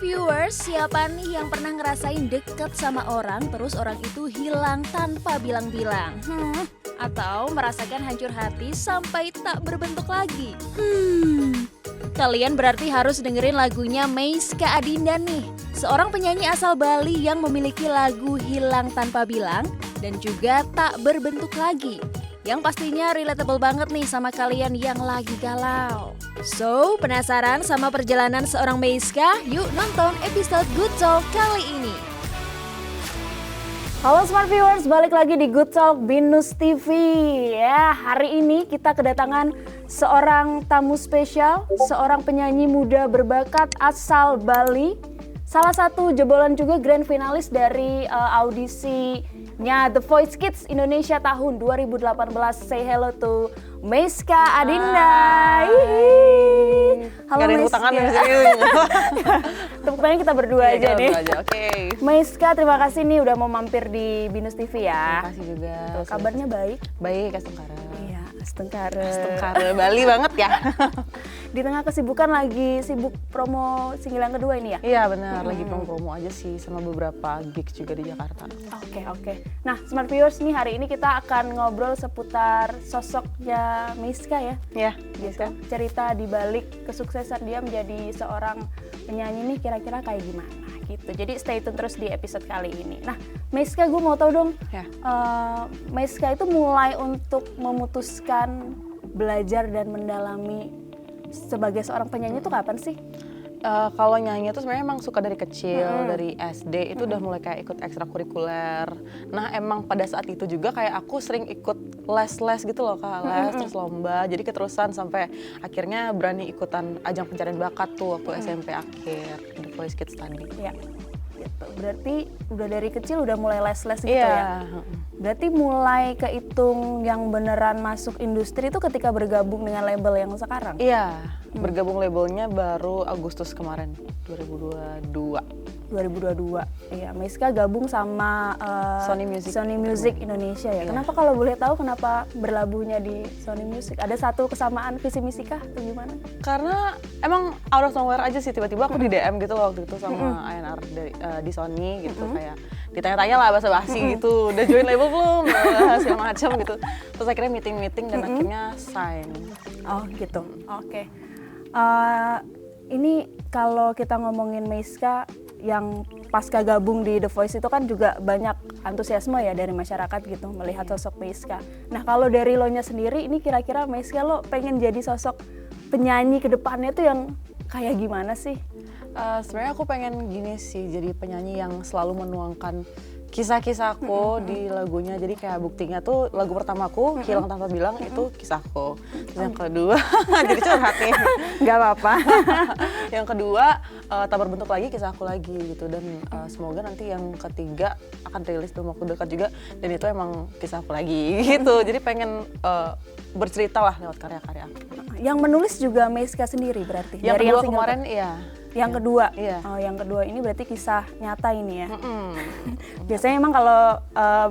viewers, siapa nih yang pernah ngerasain deket sama orang terus orang itu hilang tanpa bilang-bilang? Atau merasakan hancur hati sampai tak berbentuk lagi? Kalian berarti harus dengerin lagunya Meiska Adinda nih, seorang penyanyi asal Bali yang memiliki lagu Hilang Tanpa Bilang dan juga Tak Berbentuk Lagi, yang pastinya relatable banget nih sama kalian yang lagi galau. So, penasaran sama perjalanan seorang Meiska? Yuk nonton episode Good Talk kali ini. Halo Smart Viewers, balik lagi di Good Talk Binus TV. Ya, hari ini kita kedatangan seorang tamu spesial, seorang penyanyi muda berbakat asal Bali. Salah satu jebolan juga grand finalis dari audisinya The Voice Kids Indonesia tahun 2018. Say hello to Meiska Adinda. Halo Meiska. Tepuk tangan kita berdua aja nih. Oke. Meiska, terima kasih nih udah mau mampir di Binus TV ya. Terima kasih juga. Tuh, kabarnya baik? Baik, Astengkara. Iya, Astengkara. Astengkara Bali banget ya. Di tengah kesibukan lagi sibuk promo single yang kedua ini ya? Iya benar, lagi promo-promo aja sih sama beberapa gigs juga di Jakarta. Oke. Nah, Smart Viewers nih, hari ini kita akan ngobrol seputar sosoknya Meiska ya. Iya, Gitu. Cerita di balik kesuksesan dia menjadi seorang penyanyi nih kira-kira kayak gimana gitu. Jadi stay tune terus di episode kali ini. Nah, Meiska, gue mau tahu dong, ya. Meiska itu mulai untuk memutuskan belajar dan mendalami sebagai seorang penyanyi itu kapan sih? Kalau nyanyi tuh sebenarnya emang suka dari kecil, dari SD itu udah mulai kayak ikut ekstrakurikuler. Nah emang pada saat itu juga kayak aku sering ikut les-les gitu loh Kak, les terus lomba. Jadi keterusan sampai akhirnya berani ikutan ajang pencarian bakat tuh waktu SMP akhir, The Voice Kids tadi. Iya, gitu. Berarti udah dari kecil udah mulai les-les gitu ya? Berarti mulai kehitung yang beneran masuk industri itu ketika bergabung dengan label yang sekarang? Iya, bergabung labelnya baru Agustus kemarin, 2022. Iya, Meiska gabung sama Sony Music Indonesia ya. Kenapa kalau boleh tahu kenapa berlabuhnya di Sony Music? Ada satu kesamaan visi misi kah atau gimana? Karena emang out of nowhere aja sih, tiba-tiba aku di DM gitu loh waktu itu sama A&R di Sony gitu, kayak ditanya-tanya lah basa-basi gitu, udah join label belum, segala macam gitu. Terus akhirnya meeting dan akhirnya sign. Oh gitu, oke. Ini kalau kita ngomongin Meiska yang pasca gabung di The Voice itu kan juga banyak antusiasme ya dari masyarakat gitu melihat sosok Meiska. Nah kalau dari lo nya sendiri, ini kira-kira Meiska lo pengen jadi sosok penyanyi ke depannya tuh yang kayak gimana sih? Sebenarnya aku pengen gini sih, jadi penyanyi yang selalu menuangkan kisah-kisahku di lagunya. Jadi kayak buktinya tuh lagu pertamaku Hilang Tanpa Bilang itu kisahku. Terus yang kedua jadi curhat nih. Gak apa-apa. Yang kedua Tak Berbentuk Lagi kisahku lagi gitu, dan semoga nanti yang ketiga akan rilis dalam waktu dekat juga, dan itu emang kisahku lagi gitu. Jadi pengen bercerita lah lewat karya-karya. Yang menulis juga Meiska sendiri berarti? Yang dari kedua yang kemarin iya. Yang kedua? Iya. Oh, yang kedua ini berarti kisah nyata ini ya? Biasanya emang kalau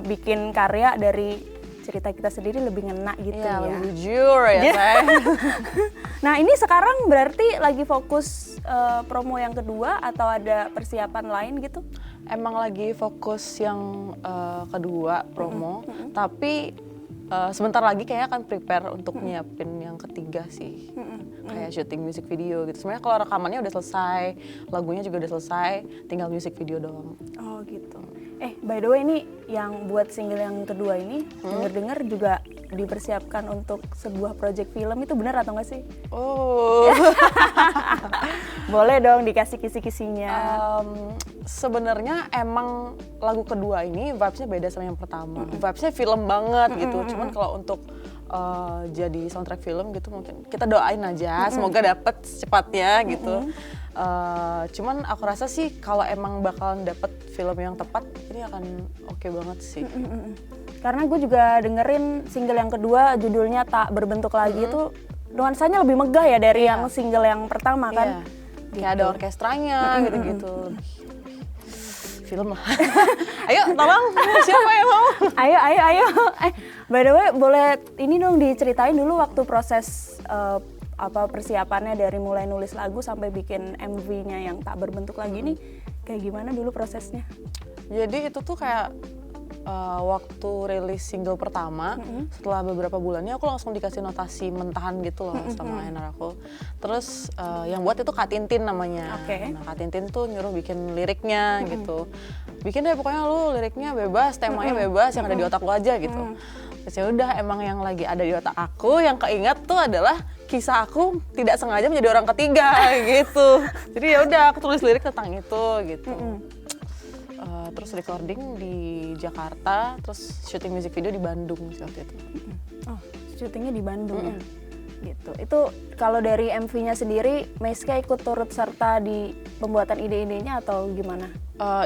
bikin karya dari cerita kita sendiri lebih ngena gitu ya? Iya, lebih jujur ya saya. Nah ini sekarang berarti lagi fokus promo yang kedua atau ada persiapan lain gitu? Emang lagi fokus yang kedua promo, tapi sebentar lagi kayaknya akan prepare untuk nyiapin yang ketiga sih. Kayak syuting music video gitu. Sebenarnya kalau rekamannya udah selesai, lagunya juga udah selesai, tinggal music video doang. Oh gitu. By the way, ini yang buat single yang kedua ini, denger-dengar juga dipersiapkan untuk sebuah project film, itu benar atau nggak sih? Oh. Boleh dong dikasih kisi-kisinya. Sebenarnya emang lagu kedua ini vibes-nya beda sama yang pertama. Vibes-nya film banget gitu. Cuman kalau untuk jadi soundtrack film gitu mungkin kita doain aja semoga dapet secepatnya gitu. Cuman aku rasa sih kalau emang bakalan dapet film yang tepat ini akan oke banget sih. Karena gue juga dengerin single yang kedua judulnya Tak Berbentuk Lagi itu nuansanya lebih megah ya dari yang single yang pertama kan. Gitu. Kayak ada orkestranya gitu-gitu. Film lah. Ayo tolong, siapa yang mau? Ayo. By the way, boleh ini dong diceritain dulu waktu proses apa persiapannya dari mulai nulis lagu sampai bikin MV-nya yang tak berbentuk lagi nih kayak gimana dulu prosesnya? Jadi itu tuh kayak waktu rilis single pertama, setelah beberapa bulannya aku langsung dikasih notasi mentahan gitu loh sama A&R aku. Terus yang buat itu Kak Tintin namanya. Oke. Nah, Kak Tintin tuh nyuruh bikin liriknya gitu. Bikin deh pokoknya lu liriknya bebas, temanya bebas, yang ada di otak lu aja gitu. Terus ya udah, emang yang lagi ada di otak aku yang keinget tuh adalah kisah aku tidak sengaja menjadi orang ketiga gitu. Jadi ya udah aku tulis lirik tentang itu gitu. Terus recording di Jakarta, terus syuting music video di Bandung waktu itu. Oh, syutingnya di Bandung ya? Gitu. Itu kalau dari MV-nya sendiri, Meiska ikut turut serta di pembuatan ide-idenya atau gimana?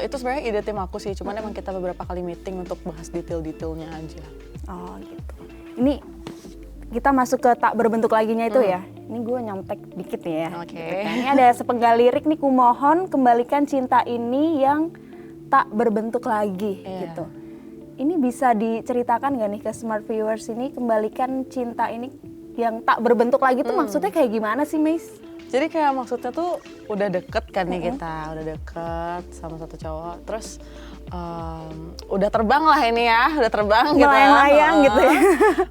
Itu sebenarnya ide tim aku sih, cuman emang kita beberapa kali meeting untuk bahas detail-detailnya aja. Oh gitu. Ini kita masuk ke tak berbentuk laginya itu ya. Ini gue nyontek dikit nih ya. Oke. Gitu kan. Ini ada sepenggal lirik nih, kumohon kembalikan cinta ini yang tak berbentuk lagi gitu. Ini bisa diceritakan nggak nih ke smart viewers ini, kembalikan cinta ini yang tak berbentuk lagi tuh maksudnya kayak gimana sih, Meis? Jadi kayak maksudnya tuh udah deket kan nih kita, udah deket sama satu cowok, terus udah terbang lah ini ya, udah terbang gitu. Melayang-layang gitu ya.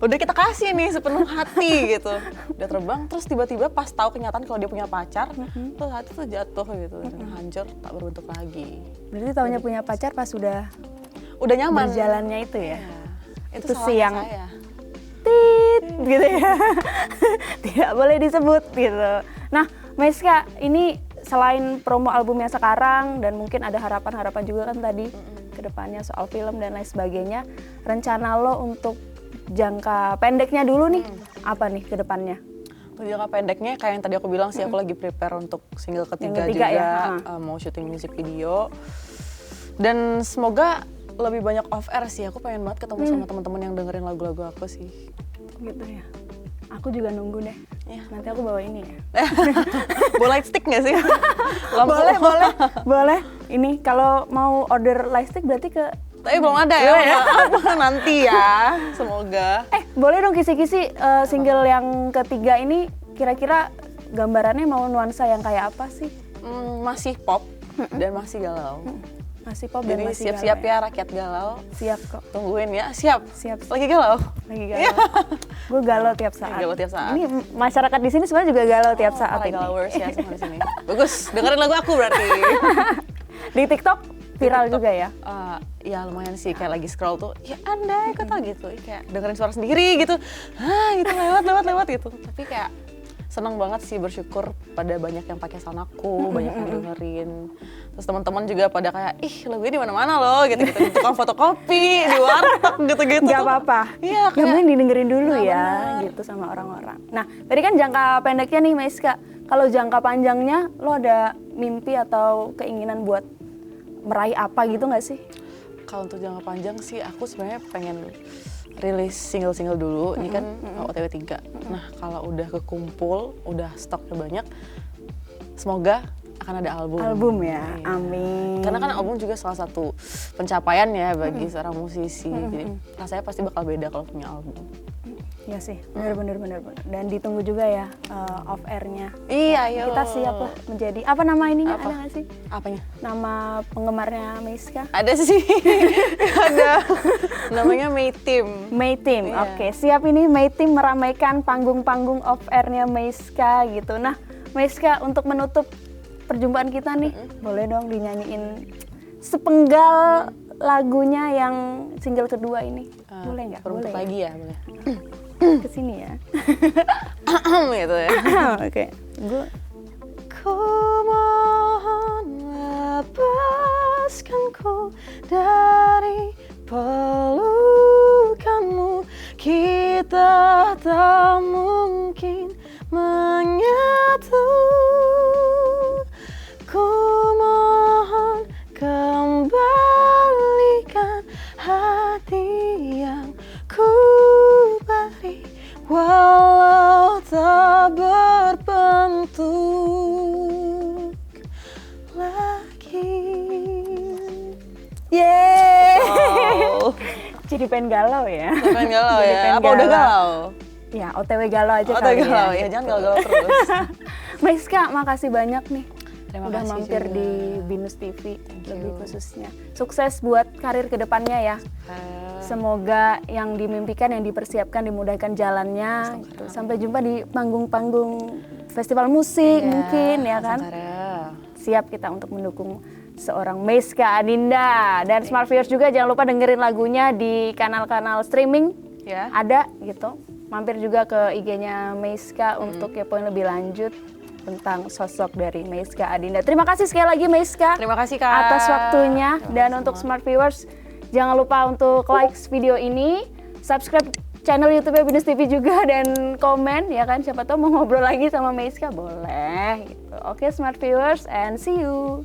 Udah kita kasih nih sepenuh hati gitu. Udah terbang, terus tiba-tiba pas tahu kenyataan kalau dia punya pacar, tuh hati tuh jatuh gitu, hancur, tak berbentuk lagi. Berarti taunya punya pacar pas udah nyaman. Berjalannya itu ya? Itu sih yang saya. tit gitu ya. Tidak boleh disebut gitu. Nah, Meiska, ini selain promo albumnya sekarang dan mungkin ada harapan-harapan juga kan tadi ke depannya soal film dan lain sebagainya, rencana lo untuk jangka pendeknya dulu nih apa nih ke depannya? Untuk jangka pendeknya kayak yang tadi aku bilang sih, aku lagi prepare untuk single ketiga juga ya? Mau syuting music video. Dan semoga lebih banyak off air sih, aku pengen banget ketemu sama teman-teman yang dengerin lagu-lagu aku sih. Gitu ya. Aku juga nunggu deh. Ya. Nanti aku bawa ini ya. Boleh light stick nggak sih? Boleh. Ini kalau mau order light stick berarti ke. Tapi belum ada ya. Nanti ya. Semoga. Boleh dong kisi-kisi single yang ketiga ini kira-kira gambarannya mau nuansa yang kayak apa sih? Masih pop dan masih galau. Masih pop dan jadi masih siap-siap galau ya rakyat galau. Siap kok. Tungguin ya. Siap. Lagi galau. Gue galau tiap saat. Galau tiap saat. Ini masyarakat di sini sebenarnya juga galau tiap saat para ini. galawers ya semua di sini. Bagus. Dengerin lagu aku berarti. Di TikTok viral juga ya? Ya lumayan sih, kayak lagi scroll tuh, ya andai kata gitu, kayak dengerin suara sendiri gitu, gitu lewat gitu. Tapi kayak seneng banget sih, bersyukur pada banyak yang pakai sound aku, banyak yang dengerin. Terus teman-teman juga pada kayak, ih lagunya di mana-mana loh, gitu di tukang fotokopi, di warteg gitu-gitu. Gak apa-apa. Iya, yang penting didengerin dulu ya, gitu sama orang-orang. Nah, tadi kan jangka pendeknya nih Meiska. Kalau jangka panjangnya, lo ada mimpi atau keinginan buat meraih apa gitu nggak sih? Kalau untuk jangka panjang sih, aku sebenarnya pengen rilis single-single dulu. Ini kan OTW 3. Nah, kalau udah kekumpul, udah stoknya banyak, semoga akan ada album. Album ya, Iya. amin. Karena kan album juga salah satu pencapaian ya bagi seorang musisi. Jadi rasanya pasti bakal beda kalau punya album. Iya sih, bener. Dan ditunggu juga ya off air-nya. Iya, yuk. Kita siap lah menjadi, apa nama ininya, Apa? ada nggak sih? Apanya? Nama penggemarnya Meiska? Ada sih, ada. Namanya May Team. May Team, Iya. Oke. Siap ini May Team meramaikan panggung-panggung off air-nya Meiska gitu. Nah, Meiska untuk menutup perjumpaan kita nih, boleh dong dinyanyiin sepenggal lagunya yang single kedua ini. Boleh nggak? Berbentuk Boleh lagi ya, boleh. Kesini ya. Gitu ya. Oke. Gue Ku mohon lepaskanku dari pelukanmu, kita tak mungkin menyatu. Ku mohon kembalikan hati yang ku beri, walau tak berbentuk lagi. yeay. Oh, Jadi pengen galau ya. pengen galau Jadi ya? pengen Apa udah galau? Ya, OTW galau aja Oh, kali galau ya. ya, jangan galau-galau terus. Maiska, makasih banyak nih. Terima udah kasih mampir juga. di Binus TV lebih you. khususnya. Sukses buat karir kedepannya ya. Semoga yang dimimpikan, yang dipersiapkan, dimudahkan jalannya. Gitu. Sampai jumpa di panggung-panggung festival musik mungkin ya kan. Siap kita untuk mendukung seorang Maiska Adinda. Dan Smart Viewers juga jangan lupa dengerin lagunya di kanal-kanal streaming. Ya. Ada gitu. Mampir juga ke IG-nya Maiska untuk kepoin lebih lanjut tentang sosok dari Maiska Adinda. Terima kasih sekali lagi Maiska. Terima kasih Kak. Atas waktunya. Dan untuk Smart Viewers, jangan lupa untuk like video ini, subscribe channel YouTube Binus TV juga, dan komen ya kan. Siapa tahu mau ngobrol lagi sama Maiska, boleh gitu. Oke Smart Viewers, and see you.